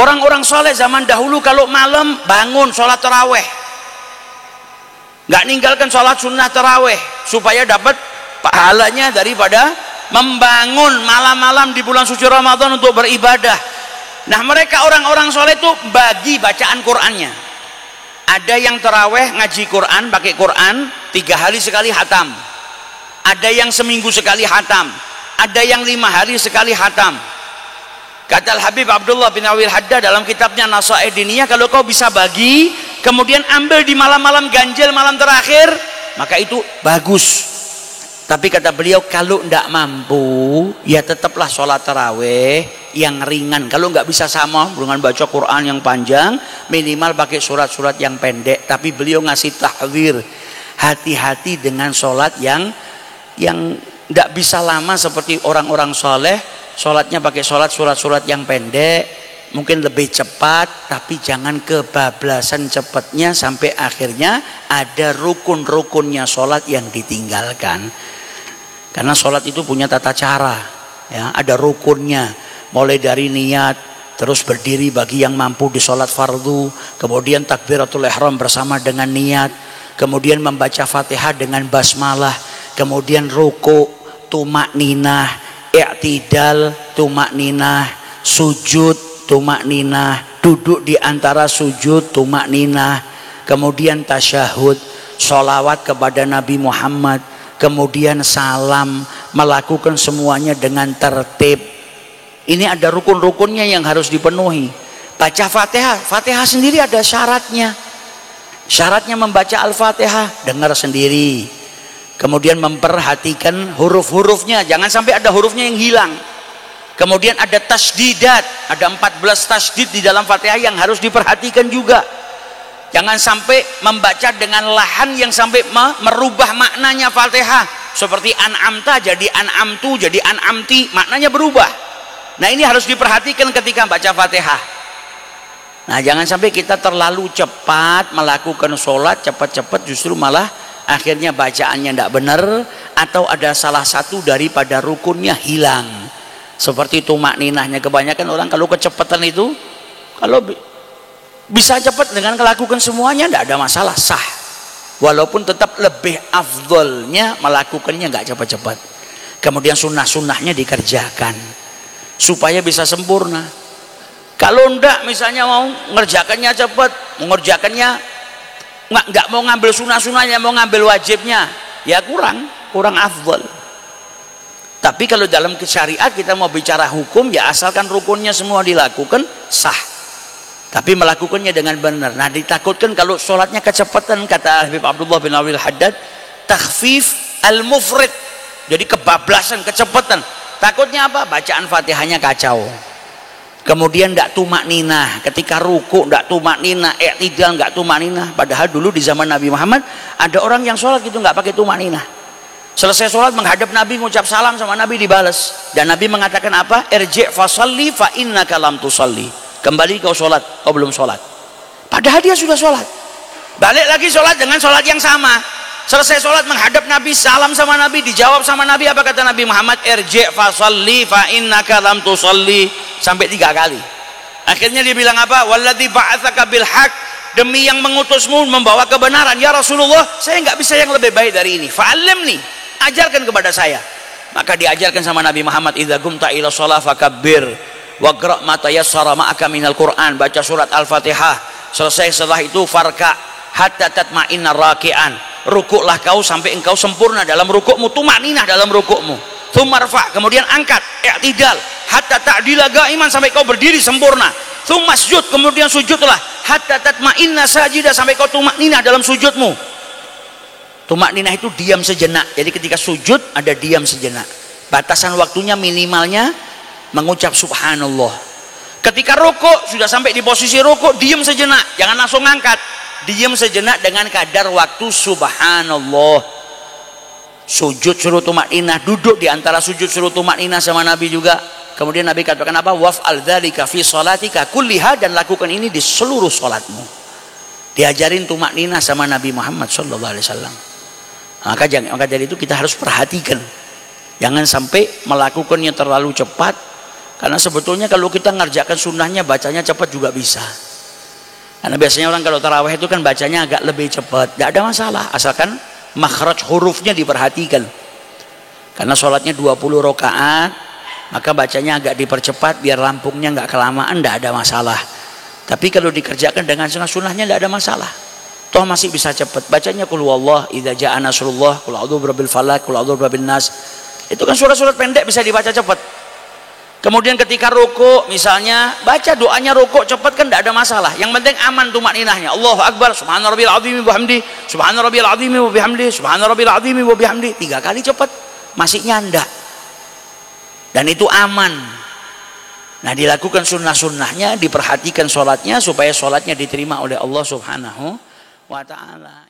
Orang-orang soleh zaman dahulu kalau malam bangun sholat taraweh, nggak ninggalkan sholat sunnah taraweh supaya dapat pahalanya daripada membangun malam-malam di bulan suci Ramadan untuk beribadah. Nah, mereka orang-orang soleh itu bagi bacaan Qur'annya. Ada yang taraweh ngaji Quran, pakai Quran 3 hari sekali hatam, ada yang seminggu sekali hatam, ada yang 5 hari sekali hatam. Kata Al-Habib Abdullah bin Awil Haddad dalam kitabnya Nasaih Diniyah, kalau kau bisa bagi kemudian ambil di malam-malam ganjil, malam terakhir, maka itu bagus. Tapi kata beliau, kalau tidak mampu ya tetaplah sholat taraweh yang ringan. Kalau nggak bisa sama dengan baca Quran yang panjang, minimal pakai surat-surat yang pendek. Tapi beliau ngasih tahdzir, hati-hati dengan sholat yang tidak bisa lama seperti orang-orang soleh. Sholatnya pakai surat-surat yang pendek, mungkin lebih cepat, tapi jangan kebablasan cepatnya sampai akhirnya ada rukun-rukunnya sholat yang ditinggalkan. Karena sholat itu punya tata cara, ya, ada rukunnya, mulai dari niat, terus berdiri bagi yang mampu di sholat fardu, kemudian takbiratul ihram bersama dengan niat, kemudian membaca Fatihah dengan basmalah, kemudian ruku, tumakninah, i'tidal, tumakninah, sujud, tumakninah, duduk di antara sujud, tumakninah, kemudian tasyahud, sholawat kepada Nabi Muhammad, kemudian salam, melakukan semuanya dengan tertib. Ini ada rukun-rukunnya yang harus dipenuhi. Baca Fatihah, Fatihah sendiri ada syaratnya. Syaratnya membaca Al-Fatihah, dengar sendiri. Kemudian memperhatikan huruf-hurufnya, jangan sampai ada hurufnya yang hilang. Kemudian ada tasdidat, ada 14 tasdid di dalam Fatihah yang harus diperhatikan juga. Jangan sampai membaca dengan lahan yang sampai merubah maknanya Fatihah, seperti an'amta jadi an'amtu, jadi an'amti, maknanya berubah. Nah, ini harus diperhatikan ketika baca Fatihah. Nah, jangan sampai kita terlalu cepat melakukan sholat, cepat-cepat justru malah akhirnya bacaannya tidak benar, atau ada salah satu daripada rukunnya hilang. Seperti tumakninahnya, kebanyakan orang kalau kecepatan itu, kalau bisa cepat dengan melakukan semuanya tidak ada masalah, sah. Walaupun tetap lebih afdolnya melakukannya nggak cepat-cepat. Kemudian sunnah-sunnahnya dikerjakan supaya bisa sempurna. Kalau enggak misalnya mau ngerjakannya cepat, mengerjakannya nggak mau ngambil sunnah-sunnahnya, mau ngambil wajibnya, ya kurang afdol. Tapi kalau dalam syariat kita mau bicara hukum, ya asalkan rukunnya semua dilakukan, sah. Tapi melakukannya dengan benar. Nah, ditakutkan kalau sholatnya kecepatan, kata Habib Abdullah bin Awil Haddad, takhfif al-mufrid, jadi kebablasan, kecepatan. Takutnya apa? Bacaan Fatihahnya kacau. Kemudian tidak tumakninah, ketika ruku tidak tumakninah, i'tidal nggak tumakninah. Padahal dulu di zaman Nabi Muhammad ada orang yang sholat gitu nggak pakai tumakninah. Selesai sholat menghadap Nabi, mengucap salam sama Nabi, dibalas. Dan Nabi mengatakan apa? Irji' fasalli fa innaka lam tusalli. Kembali kau sholat, kau belum sholat. Padahal dia sudah sholat. Balik lagi sholat dengan sholat yang sama. Selesai sholat menghadap Nabi, salam sama Nabi, dijawab sama Nabi, apa kata Nabi Muhammad? Irji' fasalli fa innaka lam tusalli. Sampai 3 kali. Akhirnya dia bilang apa? Walladzi ba'atsaka bil haq, demi yang mengutusmu membawa kebenaran. Ya Rasulullah, saya nggak bisa yang lebih baik dari ini. Fa'allimni, ajarkan kepada saya. Maka diajarkan sama Nabi Muhammad, idza qumta ila shalah fakabbir waqra' ma tayassara ma'aka minal Qur'an, baca surat Al-Fatihah. Selesai setelah itu farka hatta tatma'inna raki'an, rukuklah kau sampai engkau sempurna dalam rukukmu, tumakninah dalam rukukmu. Tsummarfa, kemudian angkat, i'tidal hatta ta'dila qa'iman, sampai kau berdiri sempurna. Tsummasjud, kemudian sujudlah hatta tatma'inna sajida, sampai kau tumakninah dalam sujudmu. Tumakninah itu diam sejenak. Jadi ketika sujud ada diam sejenak. Batasan waktunya minimalnya mengucap subhanallah. Ketika rukuk sudah sampai di posisi rukuk, diam sejenak, jangan langsung ngangkat, diam sejenak dengan kadar waktu subhanallah. Sujud suruh tumakninah, duduk di antara sujud suruh tumakninah sama Nabi juga. Kemudian Nabi katakan apa? Waf'al dzalika fi shalatika kulliha, dan lakukan ini di seluruh salatmu. Diajarin tumakninah sama Nabi Muhammad sallallahu alaihi wasallam. Maka dari itu kita harus perhatikan, jangan sampai melakukannya terlalu cepat, Karena sebetulnya kalau kita ngerjakan sunnahnya bacanya cepat juga bisa. Karena biasanya orang kalau tarawih itu kan bacanya agak lebih cepat, tidak ada masalah asalkan makhraj hurufnya diperhatikan. Karena sholatnya 20 rakaat, maka bacanya agak dipercepat biar rampungnya nggak kelamaan, tidak ada masalah. Tapi kalau dikerjakan dengan sunnahnya tidak ada masalah. Toh masih bisa cepat. Bacanya qul huwallah, idza jaa nasrullah, qul a'udzu birabbil falaq, qul a'udzu birabbin nas. Itu kan surat-surat pendek bisa dibaca cepat. Kemudian ketika ruku misalnya baca doanya ruku cepat kan tidak ada masalah. Yang penting aman tumakninahnya. Allahu akbar, subhanarabbil azim wa bihamdi, subhanarabbil azim wa bihamdi, subhanarabbil azim wa bihamdi. 3 kali cepat masih nyanda. Dan itu aman. Nah, dilakukan sunnah-sunnahnya, diperhatikan sholatnya supaya sholatnya diterima oleh Allah Subhanahu wa ta'ala.